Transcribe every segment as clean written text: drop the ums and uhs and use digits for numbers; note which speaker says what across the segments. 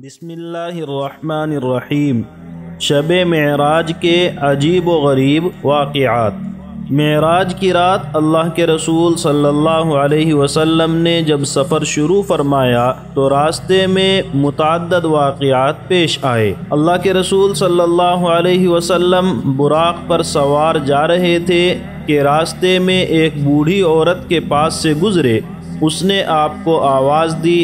Speaker 1: بسم اللہ الرحمن الرحیم۔ شب معراج کے عجیب و غریب واقعات۔ معراج کی رات اللہ کے رسول صلی اللہ علیہ وسلم نے جب سفر شروع فرمایا تو راستے میں متعدد واقعات پیش آئے۔ اللہ کے رسول صلی اللہ علیہ وسلم براق پر سوار جا رہے تھے کہ راستے میں ایک بوڑھی عورت کے پاس سے گزرے۔ اس نے آپ کو آواز دی۔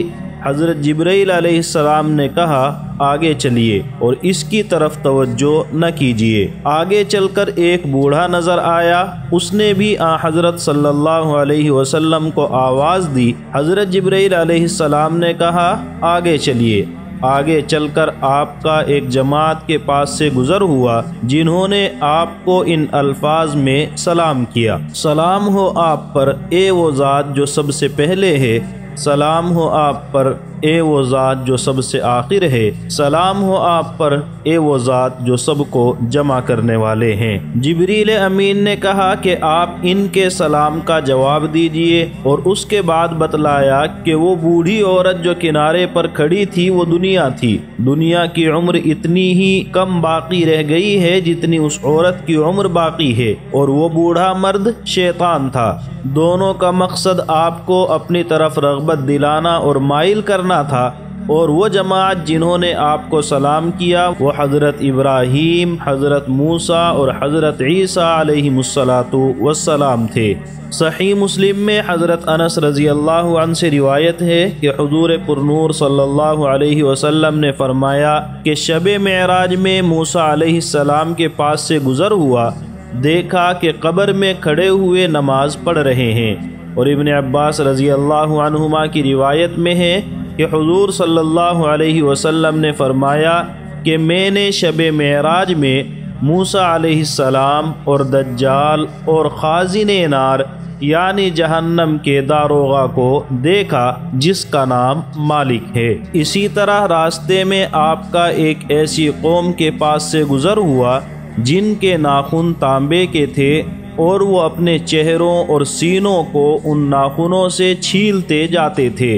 Speaker 1: حضرت جبرائیل علیہ السلام نے کہا آگے چلیے اور اس کی طرف توجہ نہ کیجیے۔ آگے چل کر ایک بوڑھا نظر آیا، اس نے بھی حضرت صلی اللہ علیہ وسلم کو آواز دی۔ حضرت جبرائیل علیہ السلام نے کہا آگے چلیے۔ آگے چل کر آپ کا ایک جماعت کے پاس سے گزر ہوا جنہوں نے آپ کو ان الفاظ میں سلام کیا: سلام ہو آپ پر اے وہ ذات جو سب سے پہلے ہے، سلام ہو آپ پر اے وہ ذات جو سب سے آخر ہے، سلام ہو آپ پر اے وہ ذات جو سب کو جمع کرنے والے ہیں۔ جبریل امین نے کہا کہ آپ ان کے سلام کا جواب دیجئے، اور اس کے بعد بتلایا کہ وہ بوڑھی عورت جو کنارے پر کھڑی تھی وہ دنیا تھی۔ دنیا کی عمر اتنی ہی کم باقی رہ گئی ہے جتنی اس عورت کی عمر باقی ہے، اور وہ بوڑھا مرد شیطان تھا۔ دونوں کا مقصد آپ کو اپنی طرف رغبت دلانا اور مائل کرنا تھا، اور وہ جماعت جنہوں نے آپ کو سلام کیا وہ حضرت ابراہیم، حضرت موسیٰ اور حضرت عیسیٰ علیہم السلام تھے۔ صحیح مسلم میں حضرت انس رضی اللہ عنہ سے روایت ہے کہ حضور پرنور صلی اللہ علیہ وسلم نے فرمایا کہ شب معراج میں موسیٰ علیہ السلام کے پاس سے گزر ہوا، دیکھا کہ قبر میں کھڑے ہوئے نماز پڑھ رہے ہیں۔ اور ابن عباس رضی اللہ عنہما کی روایت میں ہے کہ حضور صلی اللہ علیہ وسلم نے فرمایا کہ میں نے شب معراج میں موسیٰ علیہ السلام اور دجال اور خازن نار یعنی جہنم کے داروغہ کو دیکھا جس کا نام مالک ہے۔ اسی طرح راستے میں آپ کا ایک ایسی قوم کے پاس سے گزر ہوا جن کے ناخن تانبے کے تھے، اور وہ اپنے چہروں اور سینوں کو ان ناخنوں سے چھیلتے جاتے تھے۔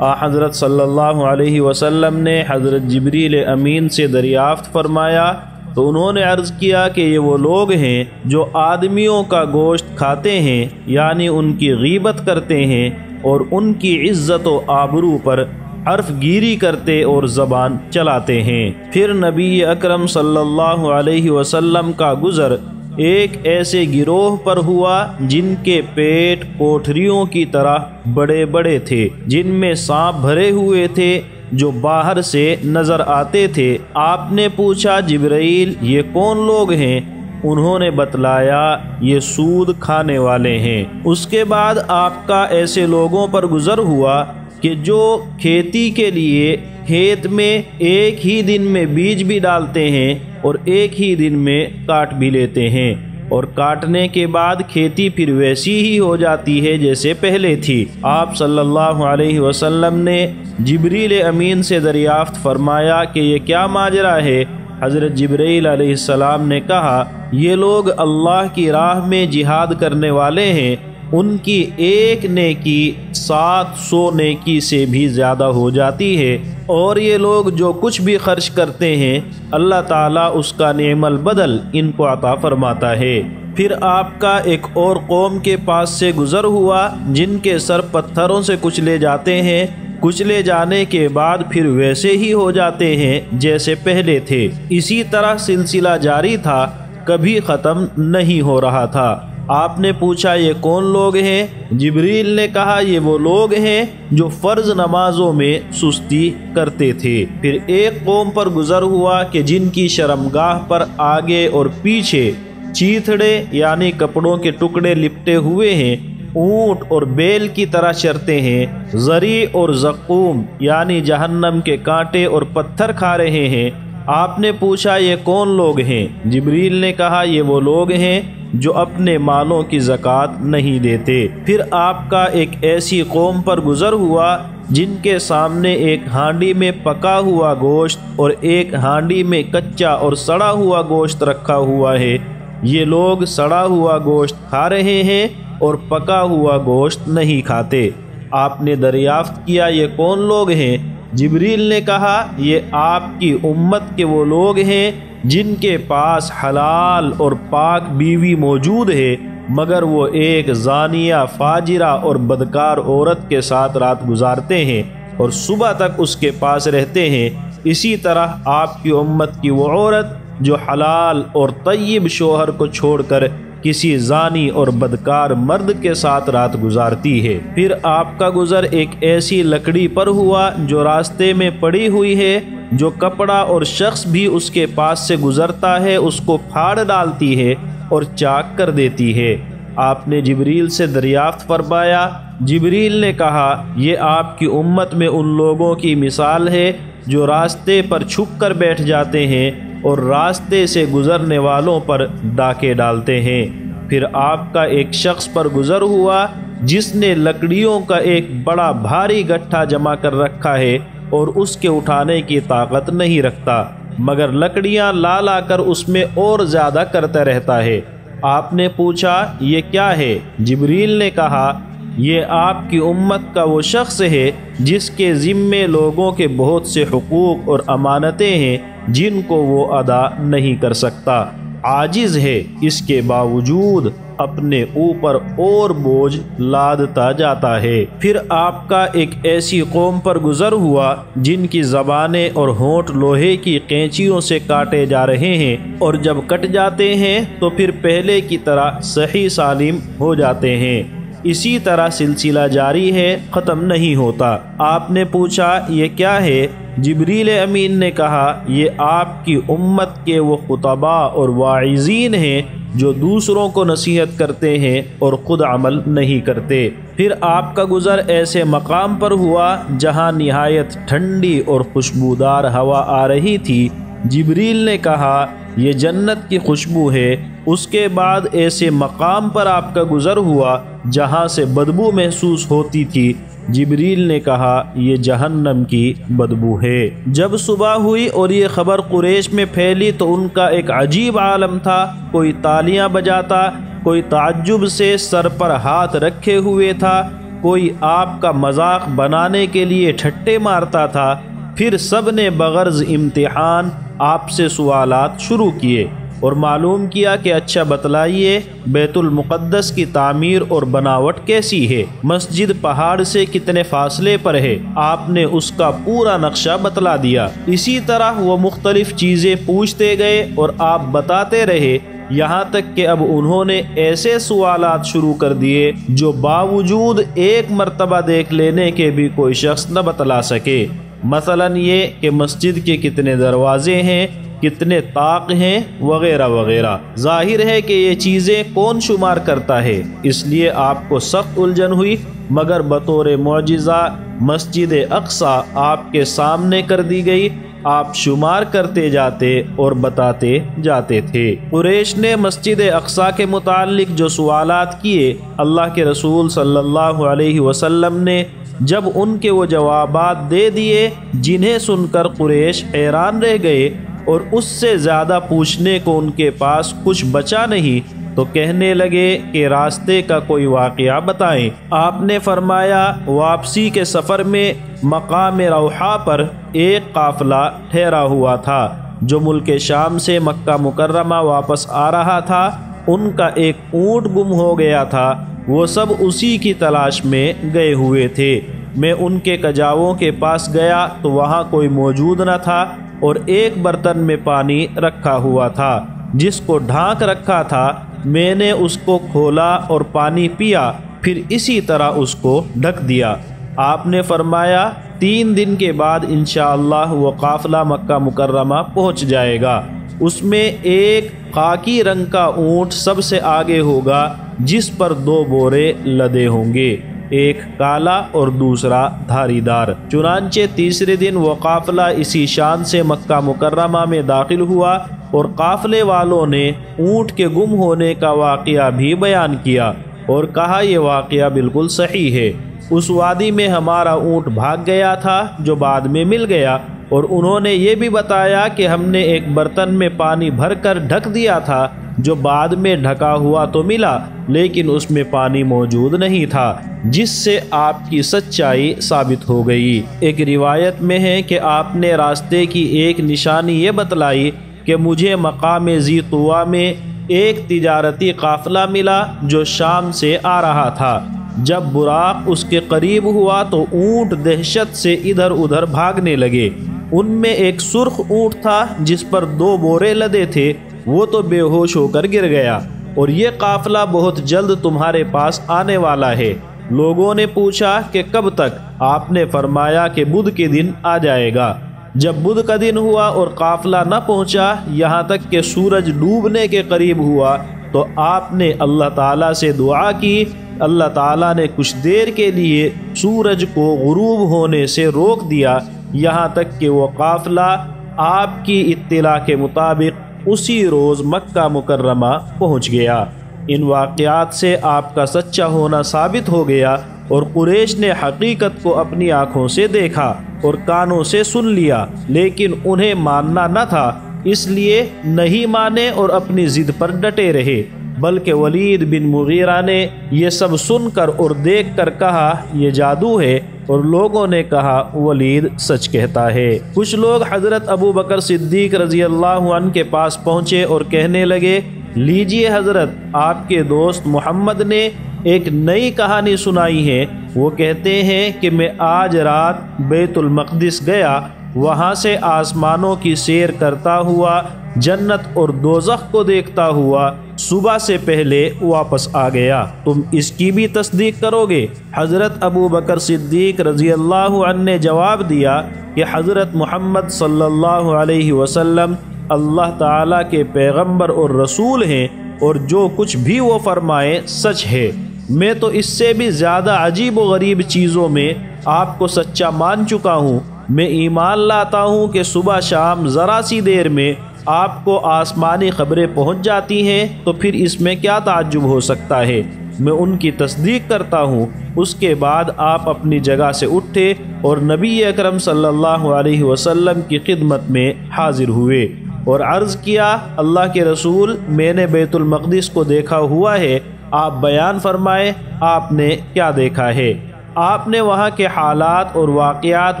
Speaker 1: حضرت صلی اللہ علیہ وسلم نے حضرت جبریل امین سے دریافت فرمایا تو انہوں نے عرض کیا کہ یہ وہ لوگ ہیں جو آدمیوں کا گوشت کھاتے ہیں، یعنی ان کی غیبت کرتے ہیں اور ان کی عزت و آبرو پر حرف گیری کرتے اور زبان چلاتے ہیں۔ پھر نبی اکرم صلی اللہ علیہ وسلم کا گزر ایک ایسے گروہ پر ہوا جن کے پیٹ کوٹھریوں کی طرح بڑے بڑے تھے، جن میں سانپ بھرے ہوئے تھے جو باہر سے نظر آتے تھے۔ آپ نے پوچھا جبرائیل یہ کون لوگ ہیں؟ انہوں نے بتلایا یہ سود کھانے والے ہیں۔ اس کے بعد آپ کا ایسے لوگوں پر گزر ہوا کہ جو کھیتی کے لیے کھیت میں ایک ہی دن میں بیج بھی ڈالتے ہیں اور ایک ہی دن میں کاٹ بھی لیتے ہیں، اور کاٹنے کے بعد کھیتی پھر ویسی ہی ہو جاتی ہے جیسے پہلے تھی۔ آپ صلی اللہ علیہ وسلم نے جبریل امین سے دریافت فرمایا کہ یہ کیا ماجرا ہے؟ حضرت جبرائیل علیہ السلام نے کہا یہ لوگ اللہ کی راہ میں جہاد کرنے والے ہیں، ان کی ایک نیکی 700 نیکی سے بھی زیادہ ہو جاتی ہے، اور یہ لوگ جو کچھ بھی خرچ کرتے ہیں اللہ تعالیٰ اس کا نعم البدل ان کو عطا فرماتا ہے۔ پھر آپ کا ایک اور قوم کے پاس سے گزر ہوا جن کے سر پتھروں سے کچلے جاتے ہیں، کچلے جانے کے بعد پھر ویسے ہی ہو جاتے ہیں جیسے پہلے تھے۔ اسی طرح سلسلہ جاری تھا، کبھی ختم نہیں ہو رہا تھا۔ آپ نے پوچھا یہ کون لوگ ہیں؟ جبریل نے کہا یہ وہ لوگ ہیں جو فرض نمازوں میں سستی کرتے تھے۔ پھر ایک قوم پر گزر ہوا کہ جن کی شرمگاہ پر آگے اور پیچھے چیتھڑے یعنی کپڑوں کے ٹکڑے لپٹے ہوئے ہیں، اونٹ اور بیل کی طرح چرتے ہیں، زری اور زقوم یعنی جہنم کے کانٹے اور پتھر کھا رہے ہیں۔ آپ نے پوچھا یہ کون لوگ ہیں؟ جبریل نے کہا یہ وہ لوگ ہیں جو اپنے مالوں کی زکوٰۃ نہیں دیتے۔ پھر آپ کا ایک ایسی قوم پر گزر ہوا جن کے سامنے ایک ہانڈی میں پکا ہوا گوشت اور ایک ہانڈی میں کچا اور سڑا ہوا گوشت رکھا ہوا ہے۔ یہ لوگ سڑا ہوا گوشت کھا رہے ہیں اور پکا ہوا گوشت نہیں کھاتے۔ آپ نے دریافت کیا یہ کون لوگ ہیں؟ جبریل نے کہا یہ آپ کی امت کے وہ لوگ ہیں جن کے پاس حلال اور پاک بیوی موجود ہے، مگر وہ ایک زانیہ، فاجرہ اور بدکار عورت کے ساتھ رات گزارتے ہیں اور صبح تک اس کے پاس رہتے ہیں۔ اسی طرح آپ کی امت کی وہ عورت جو حلال اور طیب شوہر کو چھوڑ کر کسی زانی اور بدکار مرد کے ساتھ رات گزارتی ہے۔ پھر آپ کا گزر ایک ایسی لکڑی پر ہوا جو راستے میں پڑی ہوئی ہے، جو کپڑا اور شخص بھی اس کے پاس سے گزرتا ہے اس کو پھاڑ ڈالتی ہے اور چاک کر دیتی ہے۔ آپ نے جبریل سے دریافت فرمایا۔ جبریل نے کہا یہ آپ کی امت میں ان لوگوں کی مثال ہے جو راستے پر چھپ کر بیٹھ جاتے ہیں اور راستے سے گزرنے والوں پر ڈاکے ڈالتے ہیں۔ پھر آپ کا ایک شخص پر گزر ہوا جس نے لکڑیوں کا ایک بڑا بھاری گٹھا جمع کر رکھا ہے اور اس کے اٹھانے کی طاقت نہیں رکھتا، مگر لکڑیاں لا لا کر اس میں اور زیادہ کرتا رہتا ہے۔ آپ نے پوچھا یہ کیا ہے؟ جبریل نے کہا یہ آپ کی امت کا وہ شخص ہے جس کے ذمے لوگوں کے بہت سے حقوق اور امانتیں ہیں جن کو وہ ادا نہیں کر سکتا، عاجز ہے، اس کے باوجود اپنے اوپر اور بوجھ لادتا جاتا ہے۔ پھر آپ کا ایک ایسی قوم پر گزر ہوا جن کی زبانیں اور ہونٹ لوہے کی قینچیوں سے کاٹے جا رہے ہیں، اور جب کٹ جاتے ہیں تو پھر پہلے کی طرح صحیح سالم ہو جاتے ہیں۔ اسی طرح سلسلہ جاری ہے، ختم نہیں ہوتا۔ آپ نے پوچھا یہ کیا ہے؟ جبریل امین نے کہا یہ آپ کی امت کے وہ خطباء اور واعظین ہیں جو دوسروں کو نصیحت کرتے ہیں اور خود عمل نہیں کرتے۔ پھر آپ کا گزر ایسے مقام پر ہوا جہاں نہایت ٹھنڈی اور خوشبودار ہوا آ رہی تھی۔ جبریل نے کہا یہ جنت کی خوشبو ہے۔ اس کے بعد ایسے مقام پر آپ کا گزر ہوا جہاں سے بدبو محسوس ہوتی تھی۔ جبریل نے کہا یہ جہنم کی بدبو ہے۔ جب صبح ہوئی اور یہ خبر قریش میں پھیلی تو ان کا ایک عجیب عالم تھا، کوئی تالیاں بجاتا، کوئی تعجب سے سر پر ہاتھ رکھے ہوئے تھا، کوئی آپ کا مذاق بنانے کے لیے ٹھٹے مارتا تھا۔ پھر سب نے بغرض امتحان آپ سے سوالات شروع کیے اور معلوم کیا کہ اچھا بتلائیے بیت المقدس کی تعمیر اور بناوٹ کیسی ہے، مسجد پہاڑ سے کتنے فاصلے پر ہے۔ آپ نے اس کا پورا نقشہ بتلا دیا۔ اسی طرح وہ مختلف چیزیں پوچھتے گئے اور آپ بتاتے رہے، یہاں تک کہ اب انہوں نے ایسے سوالات شروع کر دیے جو باوجود ایک مرتبہ دیکھ لینے کے بھی کوئی شخص نہ بتلا سکے۔ مثلا یہ کہ مسجد کے کتنے دروازے ہیں، کتنے طاق ہیں، وغیرہ وغیرہ۔ ظاہر ہے کہ یہ چیزیں کون شمار کرتا ہے، اس لیے آپ کو سخت الجھن ہوئی، مگر بطور معجزہ مسجد اقصی آپ کے سامنے کر دی گئی۔ آپ شمار کرتے جاتے اور بتاتے جاتے تھے۔ قریش نے مسجد اقصی کے متعلق جو سوالات کیے، اللہ کے رسول صلی اللہ علیہ وسلم نے جب ان کے وہ جوابات دے دیے جنہیں سن کر قریش حیران رہ گئے اور اس سے زیادہ پوچھنے کو ان کے پاس کچھ بچا نہیں، تو کہنے لگے کہ راستے کا کوئی واقعہ بتائیں۔ آپ نے فرمایا واپسی کے سفر میں مقام روحا پر ایک قافلہ ٹھہرا ہوا تھا جو ملک شام سے مکہ مکرمہ واپس آ رہا تھا۔ ان کا ایک اونٹ گم ہو گیا تھا، وہ سب اسی کی تلاش میں گئے ہوئے تھے۔ میں ان کے کجاووں کے پاس گیا تو وہاں کوئی موجود نہ تھا اور ایک برتن میں پانی رکھا ہوا تھا جس کو ڈھانک رکھا تھا۔ میں نے اس کو کھولا اور پانی پیا، پھر اسی طرح اس کو ڈھک دیا۔ آپ نے فرمایا 3 دن کے بعد انشاءاللہ وہ قافلہ مکہ مکرمہ پہنچ جائے گا۔ اس میں ایک خاکی رنگ کا اونٹ سب سے آگے ہوگا جس پر 2 بورے لدے ہوں گے، ایک کالا اور دوسرا دھاری دار۔ چنانچہ تیسرے دن وہ قافلہ اسی شان سے مکہ مکرمہ میں داخل ہوا اور قافلے والوں نے اونٹ کے گم ہونے کا واقعہ بھی بیان کیا اور کہا یہ واقعہ بالکل صحیح ہے۔ اس وادی میں ہمارا اونٹ بھاگ گیا تھا جو بعد میں مل گیا، اور انہوں نے یہ بھی بتایا کہ ہم نے ایک برتن میں پانی بھر کر ڈھک دیا تھا جو بعد میں ڈھکا ہوا تو ملا لیکن اس میں پانی موجود نہیں تھا، جس سے آپ کی سچائی ثابت ہو گئی۔ ایک روایت میں ہے کہ آپ نے راستے کی ایک نشانی یہ بتلائی کہ مجھے مقام ذی طویٰ میں ایک تجارتی قافلہ ملا جو شام سے آ رہا تھا۔ جب براق اس کے قریب ہوا تو اونٹ دہشت سے ادھر ادھر بھاگنے لگے۔ ان میں ایک سرخ اونٹ تھا جس پر 2 بورے لدے تھے، وہ تو بے ہوش ہو کر گر گیا، اور یہ قافلہ بہت جلد تمہارے پاس آنے والا ہے۔ لوگوں نے پوچھا کہ کب تک؟ آپ نے فرمایا کہ بدھ کے دن آ جائے گا۔ جب بدھ کا دن ہوا اور قافلہ نہ پہنچا یہاں تک کہ سورج ڈوبنے کے قریب ہوا تو آپ نے اللہ تعالیٰ سے دعا کی۔ اللہ تعالیٰ نے کچھ دیر کے لیے سورج کو غروب ہونے سے روک دیا، یہاں تک کہ وہ قافلہ آپ کی اطلاع کے مطابق اسی روز مکہ مکرمہ پہنچ گیا۔ ان واقعات سے آپ کا سچا ہونا ثابت ہو گیا، اور قریش نے حقیقت کو اپنی آنکھوں سے دیکھا اور کانوں سے سن لیا، لیکن انہیں ماننا نہ تھا، اس لیے نہیں مانے اور اپنی ضد پر ڈٹے رہے۔ بلکہ ولید بن مغیرہ نے یہ سب سن کر اور دیکھ کر کہا یہ جادو ہے، اور لوگوں نے کہا ولید سچ کہتا ہے۔ کچھ لوگ حضرت ابو بکر صدیق رضی اللہ عنہ کے پاس پہنچے اور کہنے لگے، لیجئے حضرت، آپ کے دوست محمد نے ایک نئی کہانی سنائی ہے۔ وہ کہتے ہیں کہ میں آج رات بیت المقدس گیا، وہاں سے آسمانوں کی سیر کرتا ہوا جنت اور دوزخ کو دیکھتا ہوا صبح سے پہلے واپس آ گیا، تم اس کی بھی تصدیق کرو گے؟ حضرت ابو بکر صدیق رضی اللہ عنہ نے جواب دیا کہ حضرت محمد صلی اللہ علیہ وسلم اللہ تعالیٰ کے پیغمبر اور رسول ہیں، اور جو کچھ بھی وہ فرمائیں سچ ہے۔ میں تو اس سے بھی زیادہ عجیب و غریب چیزوں میں آپ کو سچا مان چکا ہوں۔ میں ایمان لاتا ہوں کہ صبح شام ذرا سی دیر میں آپ کو آسمانی خبریں پہنچ جاتی ہیں، تو پھر اس میں کیا تعجب ہو سکتا ہے؟ میں ان کی تصدیق کرتا ہوں۔ اس کے بعد آپ اپنی جگہ سے اٹھے اور نبی اکرم صلی اللہ علیہ وسلم کی خدمت میں حاضر ہوئے اور عرض کیا، اللہ کے رسول، میں نے بیت المقدس کو دیکھا ہوا ہے، آپ بیان فرمائیں آپ نے کیا دیکھا ہے؟ آپ نے وہاں کے حالات اور واقعات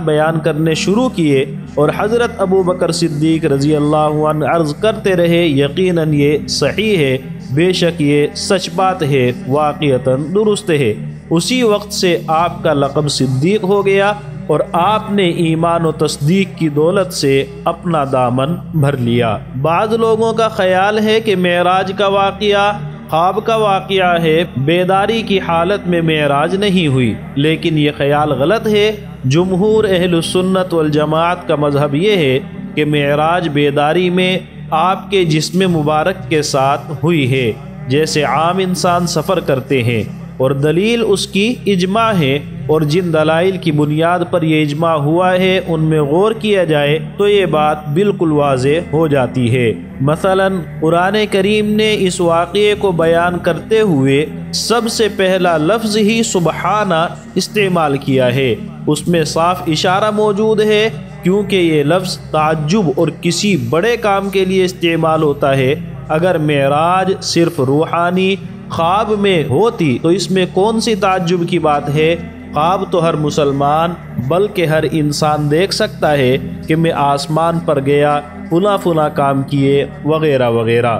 Speaker 1: بیان کرنے شروع کیے، اور حضرت ابو بکر صدیق رضی اللہ عنہ عرض کرتے رہے، یقیناً یہ صحیح ہے، بے شک یہ سچ بات ہے، واقعتاً درست ہے۔ اسی وقت سے آپ کا لقب صدیق ہو گیا، اور آپ نے ایمان و تصدیق کی دولت سے اپنا دامن بھر لیا۔ بعض لوگوں کا خیال ہے کہ معراج کا واقعہ خواب کا واقعہ ہے، بیداری کی حالت میں معراج نہیں ہوئی، لیکن یہ خیال غلط ہے۔ جمہور اہل السنت والجماعت کا مذہب یہ ہے کہ معراج بیداری میں آپ کے جسم مبارک کے ساتھ ہوئی ہے، جیسے عام انسان سفر کرتے ہیں، اور دلیل اس کی اجماع ہے، اور جن دلائل کی بنیاد پر یہ اجماع ہوا ہے ان میں غور کیا جائے تو یہ بات بالکل واضح ہو جاتی ہے۔ مثلا قرآن کریم نے اس واقعے کو بیان کرتے ہوئے سب سے پہلا لفظ ہی سبحانہ استعمال کیا ہے۔ اس میں صاف اشارہ موجود ہے، کیونکہ یہ لفظ تعجب اور کسی بڑے کام کے لیے استعمال ہوتا ہے۔ اگر معراج صرف روحانی خواب میں ہوتی تو اس میں کون سی تعجب کی بات ہے؟ خواب تو ہر مسلمان بلکہ ہر انسان دیکھ سکتا ہے کہ میں آسمان پر گیا، فلاں کام کیے، وغیرہ وغیرہ۔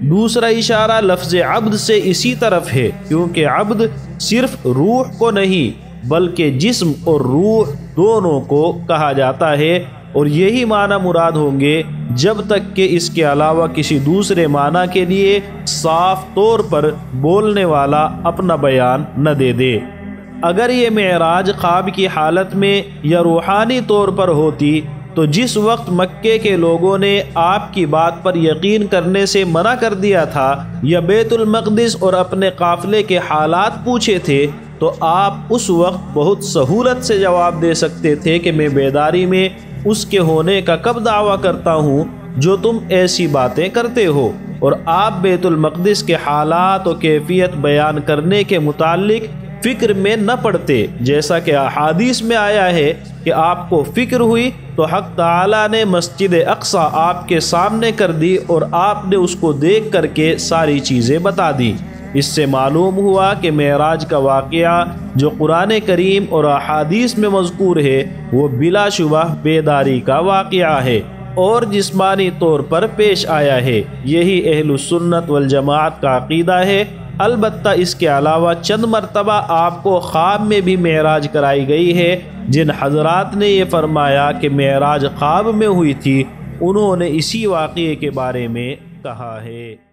Speaker 1: دوسرا اشارہ لفظ عبد سے اسی طرف ہے، کیونکہ عبد صرف روح کو نہیں بلکہ جسم اور روح دونوں کو کہا جاتا ہے، اور یہی معنی مراد ہوں گے جب تک کہ اس کے علاوہ کسی دوسرے معنی کے لیے صاف طور پر بولنے والا اپنا بیان نہ دے دے۔ اگر یہ معراج خواب کی حالت میں یا روحانی طور پر ہوتی تو جس وقت مکے کے لوگوں نے آپ کی بات پر یقین کرنے سے منع کر دیا تھا یا بیت المقدس اور اپنے قافلے کے حالات پوچھے تھے تو آپ اس وقت بہت سہولت سے جواب دے سکتے تھے کہ میں بیداری میں اس کے ہونے کا کب دعویٰ کرتا ہوں جو تم ایسی باتیں کرتے ہو، اور آپ بیت المقدس کے حالات و کیفیت بیان کرنے کے متعلق فکر میں نہ پڑتے، جیسا کہ احادیث میں آیا ہے کہ آپ کو فکر ہوئی تو حق تعالیٰ نے مسجد اقصی آپ کے سامنے کر دی اور آپ نے اس کو دیکھ کر کے ساری چیزیں بتا دی۔ اس سے معلوم ہوا کہ معراج کا واقعہ جو قرآن کریم اور احادیث میں مذکور ہے وہ بلا شبہ بیداری کا واقعہ ہے اور جسمانی طور پر پیش آیا ہے۔ یہی اہل السنت والجماعت کا عقیدہ ہے۔ البتہ اس کے علاوہ چند مرتبہ آپ کو خواب میں بھی معراج کرائی گئی ہے۔ جن حضرات نے یہ فرمایا کہ معراج خواب میں ہوئی تھی، انہوں نے اسی واقعے کے بارے میں کہا ہے۔